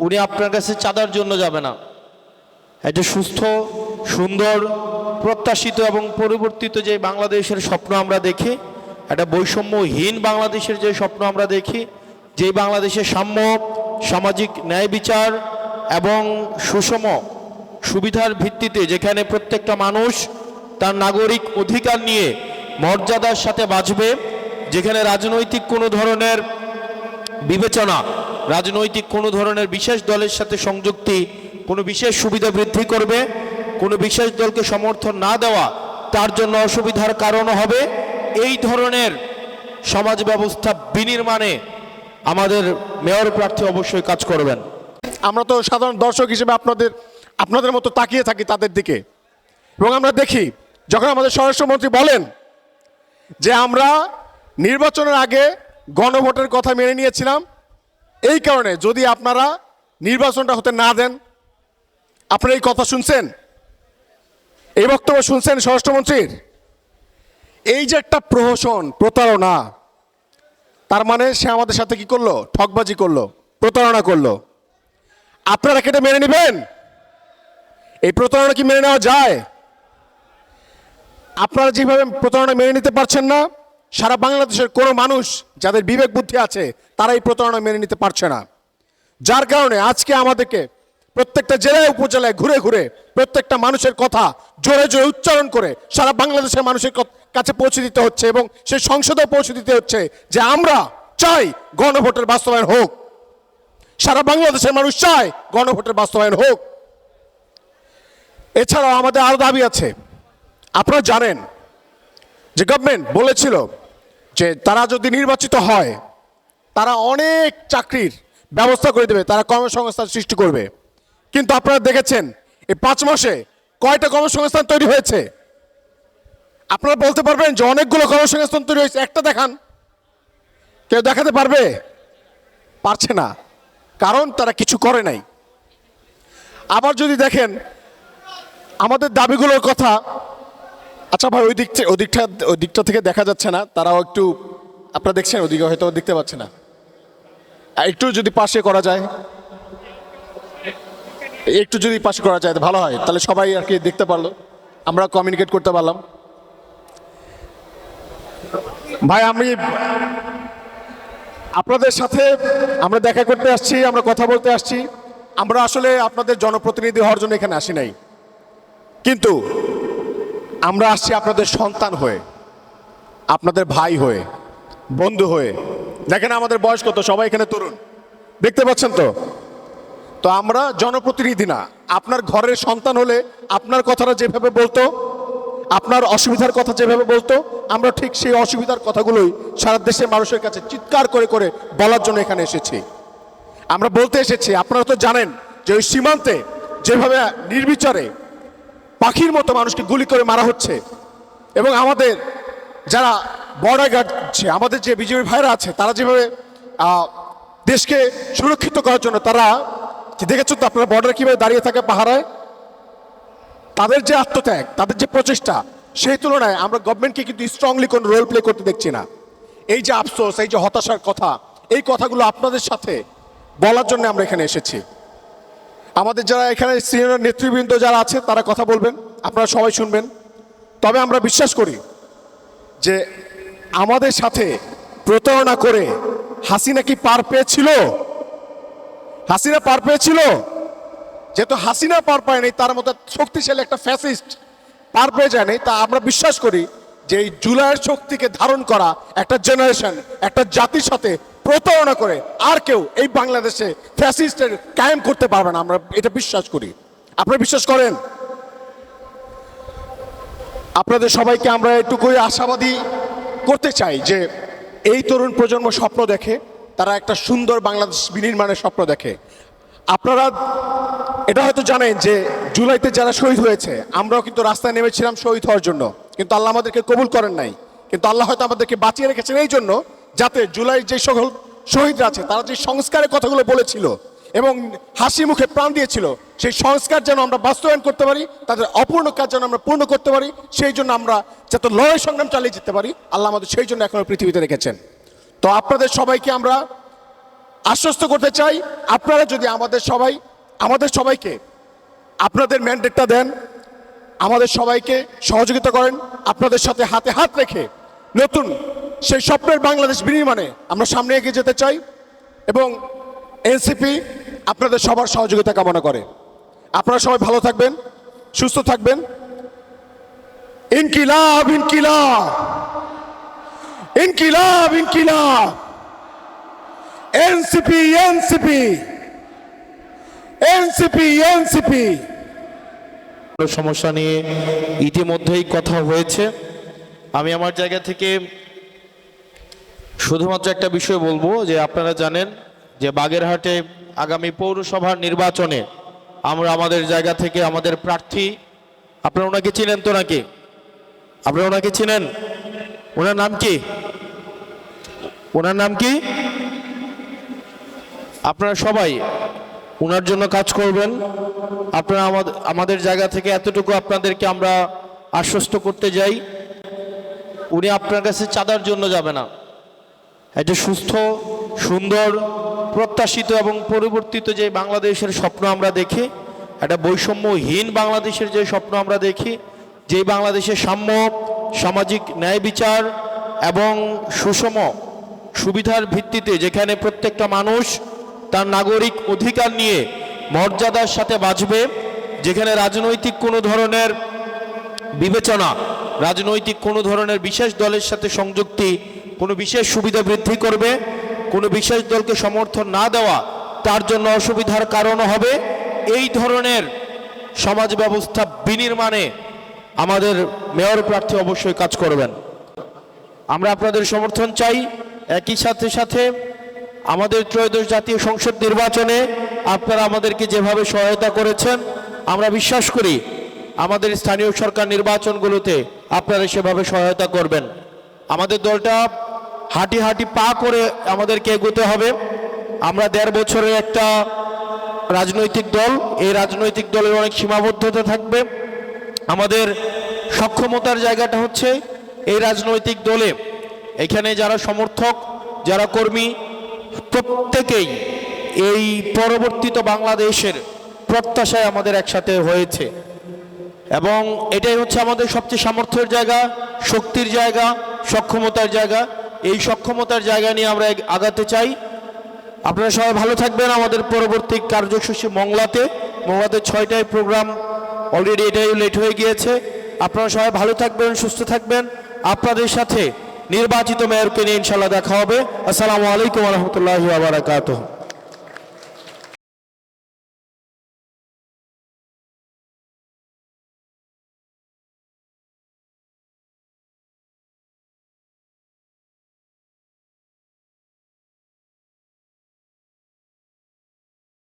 উনি আপনার কাছে চাঁদার জন্য যাবে না। একটা সুস্থ, সুন্দর, প্রত্যাশিত এবং পরিবর্তিত যে বাংলাদেশের স্বপ্ন আমরা দেখি, একটা বৈষম্যহীন বাংলাদেশের যে স্বপ্ন আমরা দেখি, যেই বাংলাদেশের সাম্য, সামাজিক ন্যায় বিচার এবং সুষম সুবিধার ভিত্তিতে, যেখানে প্রত্যেকটা মানুষ তার নাগরিক অধিকার নিয়ে মর্যাদার সাথে বাঁচবে, যেখানে রাজনৈতিক কোনো ধরনের বিবেচনা, রাজনৈতিক কোনো ধরনের বিশেষ দলের সাথে সংযুক্তি কোনো বিশেষ সুবিধা বৃদ্ধি করবে, কোনো বিশেষ দলকে সমর্থন না দেওয়া তার জন্য অসুবিধার কারণ হবে, এই ধরনের সমাজ ব্যবস্থা বিনির্মাণে আমাদের মেয়র প্রার্থী অবশ্যই কাজ করবেন। আমরা তো সাধারণ দর্শক হিসেবে আপনাদের মতো তাকিয়ে থাকি তাদের দিকে, এবং আমরা দেখি যখন আমাদের স্বরাষ্ট্রমন্ত্রী বলেন যে আমরা নির্বাচনের আগে গণভোটের কথা মেনে নিয়েছিলাম, এই কারণে যদি আপনারা নির্বাচনটা হতে না দেন। আপনারা এই কথা শুনছেন, এই বক্তব্য শুনছেন স্বরাষ্ট্রমন্ত্রীর? এই যে একটা প্রহসন, প্রতারণা, তার মানে সে আমাদের সাথে কি করলো? ঠকবাজি করলো, প্রতারণা করলো। আপনারা কেটে মেনে নেবেন? এই প্রতারণা কি মেনে নেওয়া যায়? আপনারা যেভাবে প্রতারণা মেনে নিতে পারছেন না, সারা বাংলাদেশের কোনো মানুষ যাদের বিবেক বুদ্ধি আছে তারা এই প্রতারণা মেনে নিতে পারছে না। যার কারণে আজকে আমাদেরকে প্রত্যেকটা জেলায় উপজেলায় ঘুরে ঘুরে প্রত্যেকটা মানুষের কথা জোরে জোরে উচ্চারণ করে সারা বাংলাদেশের মানুষের কাছে পৌঁছে দিতে হচ্ছে, এবং সেই সংসদেও পৌঁছে দিতে হচ্ছে যে আমরা চাই গণভোটের বাস্তবায়ন হোক। সারা বাংলাদেশের মানুষ চায় গণভোটের বাস্তবায়ন হোক। এছাড়াও আমাদের আরো দাবি আছে। আপনারা জানেন যে গভর্নমেন্ট বলেছিল যে তারা যদি নির্বাচিত হয় তারা অনেক চাকরির ব্যবস্থা করে দেবে, তারা কর্মসংস্থান সৃষ্টি করবে। কিন্তু আপনারা দেখেছেন এই 5 মাসে কয়টা কর্মসংস্থান তৈরি হয়েছে? আপনারা বলতে পারবেন যে অনেকগুলো কর্মসংস্থান তৈরি হয়েছে? একটা দেখান। কেউ দেখাতে পারবে? পারছে না, কারণ তারা কিছু করে নাই। আবার যদি দেখেন আমাদের দাবিগুলোর কথা, আচ্ছা ভাই ওই দিকটা থেকে দেখা যাচ্ছে না, তারাও একটু, আপনারা দেখছেন ওদিকে হয়তো দেখতে পাচ্ছে না, একটু যদি পাশে করা যায়, একটু যদি পাশে করা যায় ভালো হয়, তাহলে সবাই আর কি দেখতে পারলো, আমরা কমিউনিকেট করতে পারলাম। ভাই আমি আপনাদের সাথে আমরা দেখা করতে আসছি, আমরা কথা বলতে আসছি। আমরা আসলে আপনাদের জনপ্রতিনিধি হওয়ার জন্য এখানে আসি নাই, কিন্তু আমরা আসছি আপনাদের সন্তান হয়ে, আপনাদের ভাই হয়ে, বন্ধু হয়ে। দেখেন আমাদের বয়স কত, সবাই এখানে তরুণ, দেখতে পাচ্ছেন তো। তো আমরা জনপ্রতিনিধি না, আপনার ঘরের সন্তান হলে আপনার কথাটা যেভাবে বলতো, আপনার অসুবিধার কথা যেভাবে বলতো, আমরা ঠিক সেই অসুবিধার কথাগুলোই সারা দেশের মানুষের কাছে চিৎকার করে করে বলার জন্য এখানে এসেছি। আমরা বলতে এসেছি, আপনারা তো জানেন যে ওই সীমান্তে যেভাবে নির্বিচারে পাখির মতো মানুষকে গুলি করে মারা হচ্ছে, এবং আমাদের যারা বর্ডার গার্ড, আমাদের যে বিজেপি ভাইরা আছে, তারা যেভাবে দেশকে সুরক্ষিত করার জন্য তারা দেখেছেন তো আপনারা বর্ডারে কিভাবে দাঁড়িয়ে থাকে পাহারায়, তাদের যে আত্মত্যাগ, তাদের যে প্রচেষ্টা, সেই তুলনায় আমরা গভর্নমেন্টকে কিন্তু স্ট্রংলি কোনো রোল প্লে করতে দেখছি না। এই যে আফসোস, এই যে হতাশার কথা, এই কথাগুলো আপনাদের সাথে বলার জন্য আমরা এখানে এসেছি। আমাদের যারা এখানে সিনিয়র নেতৃবৃন্দ যারা আছে তারা কথা বলবেন, আপনারা সবাই শুনবেন। তবে আমরা বিশ্বাস করি যে আমাদের সাথে প্রতারণা করে হাসিনা কি পার পেয়েছিল? হাসিনা পার পেয়েছিল? যেহেতু হাসিনা পার পায়নি, তার মতো শক্তিশালী একটা ফ্যাসিস্ট পার পেয়ে যায়নি, তা আমরা বিশ্বাস করি যে এই জুলাইয়ের শক্তিকে ধারণ করা একটা জেনারেশন, একটা জাতির সাথে প্রতারণা করে আর কেউ এই বাংলাদেশে ফ্যাসিস্টের কায়েম করতে পারবে না, আমরা এটা বিশ্বাস করি। আপনারা বিশ্বাস করেন? আপনাদের সবাইকে আমরা এটুকুই আশাবাদী করতে চাই যে এই তরুণ প্রজন্ম স্বপ্ন দেখে, তারা একটা সুন্দর বাংলাদেশ বিনির্মাণের স্বপ্ন দেখে। আপনারা এটা হয়তো জানেন যে জুলাইতে যারা শহীদ হয়েছে, আমরাও কিন্তু রাস্তায় নেমেছিলাম শহীদ হওয়ার জন্য, কিন্তু আল্লাহ আমাদেরকে কবুল করেন নাই। কিন্তু আল্লাহ হয়তো আমাদেরকে বাঁচিয়ে রেখেছেন এই জন্য, যাতে জুলাইয়ের যে সকল শহীদরা আছে তারা যে সংস্কারের কথাগুলো বলেছিল এবং হাসি মুখে প্রাণ দিয়েছিল, সেই সংস্কার যেন আমরা বাস্তবায়ন করতে পারি, তাদের অপূর্ণ কাজ যেন আমরা পূর্ণ করতে পারি, সেই জন্য আমরা যাতে লড়াই সংগ্রাম চালিয়ে যেতে পারি, আল্লাহ আমাদের সেই জন্য এখনো পৃথিবীতে রেখেছেন। তো আপনাদের সবাইকে আমরা আশ্বস্ত করতে চাই, আপনারা যদি আমাদের সবাইকে আপনাদের ম্যান্ডেটটা দেন, আমাদের সবাইকে সহযোগিতা করেন, আপনাদের সাথে হাতে হাত রেখে নতুন সেই স্বপ্নের বাংলাদেশ বিনির্মাণে আমরা সামনে এগিয়ে যেতে চাই এবং এনসিপি আপনাদের সবার সহযোগিতা কামনা করে। আপনারা সবাই ভালো থাকবেন, সুস্থ থাকবেন। ইনকিলাব ইনকিলাব ইনকিলাব ইনকিলাব, এনসিপি এনসিপি এনসিপি এনসিপি। সমস্যা নিয়ে ইতিমধ্যেই কথা হয়েছে। আমি আমার জায়গা থেকে শুধুমাত্র একটা বিষয় বলবো যে আপনারা জানেন যে বাগেরহাটে আগামী পৌরসভার নির্বাচনে আমরা আমাদের জায়গা থেকে আমাদের প্রার্থী, আপনারা ওনাকে চিনেন তো নাকি? আপনারা ওনাকে চিনেন? ওনার নাম কি? ওনার নাম কি? আপনারা সবাই ওনার জন্য কাজ করবেন। আপনারা আমাদের জায়গা থেকে এতটুকু আপনাদেরকে আমরা আশ্বস্ত করতে যাই, উনি আপনার কাছে চাঁদার জন্য যাবে না। একটা সুস্থ, সুন্দর, প্রত্যাশিত এবং পরিবর্তিত যে বাংলাদেশের স্বপ্ন আমরা দেখি, একটা বৈষম্যহীন বাংলাদেশের যে স্বপ্ন আমরা দেখি, যে বাংলাদেশের সাম্য, সামাজিক ন্যায় বিচার এবং সুষম সুবিধার ভিত্তিতে যেখানে প্রত্যেকটা মানুষ তার নাগরিক অধিকার নিয়ে মর্যাদার সাথে বাঁচবে, যেখানে রাজনৈতিক কোনো ধরনের বিবেচনা, রাজনৈতিক কোনো ধরনের বিশেষ দলের সাথে সংযুক্তি কোনো বিশেষ সুবিধা বৃদ্ধি করবে, কোনো বিশেষ দলকে সমর্থন না দেওয়া তার জন্য অসুবিধার কারণ হবে, এই ধরনের সমাজ ব্যবস্থা বিনির্মাণে আমাদের মেয়র প্রার্থী অবশ্যই কাজ করবেন। আমরা আপনাদের সমর্থন চাই। একই সাথে সাথে আমাদের ত্রয়োদশ জাতীয় সংসদ নির্বাচনে আপনারা আমাদেরকে যেভাবে সহায়তা করেছেন, আমরা বিশ্বাস করি আমাদের স্থানীয় সরকার নির্বাচনগুলোতে আপনারা সেভাবে সহায়তা করবেন। আমাদের দলটা হাঁটি হাঁটি পা করে আমাদেরকে এগোতে হবে। আমরা 1.5 বছরের একটা রাজনৈতিক দল, এই রাজনৈতিক দলের অনেক সীমাবদ্ধতা থাকবে। আমাদের সক্ষমতার জায়গাটা হচ্ছে এই রাজনৈতিক দলে এখানে যারা সমর্থক, যারা কর্মী, প্রত্যেকেই এই পরবর্তীত বাংলাদেশের প্রত্যাশায় আমাদের একসাথে হয়েছে এবং এটাই হচ্ছে আমাদের সবচেয়ে সামর্থ্যের জায়গা, শক্তির জায়গা, সক্ষমতার জায়গা। এই সক্ষমতার জায়গা নিয়ে আমরা আগাতে চাই। আপনারা সবাই ভালো থাকবেন। আমাদের পরবর্তী কার্যসূচি মংলাতে 6টায় প্রোগ্রাম, অলরেডি এটাই লেট হয়ে গিয়েছে। আপনারা সবাই ভালো থাকবেন, সুস্থ থাকবেন। আপনাদের সাথে নির্বাচিত মেয়রকে নিয়ে ইনশাল্লাহ দেখা হবে। আসসালামু আলাইকুম ওয়া রাহমাতুল্লাহি ওয়া বারাকাতুহু।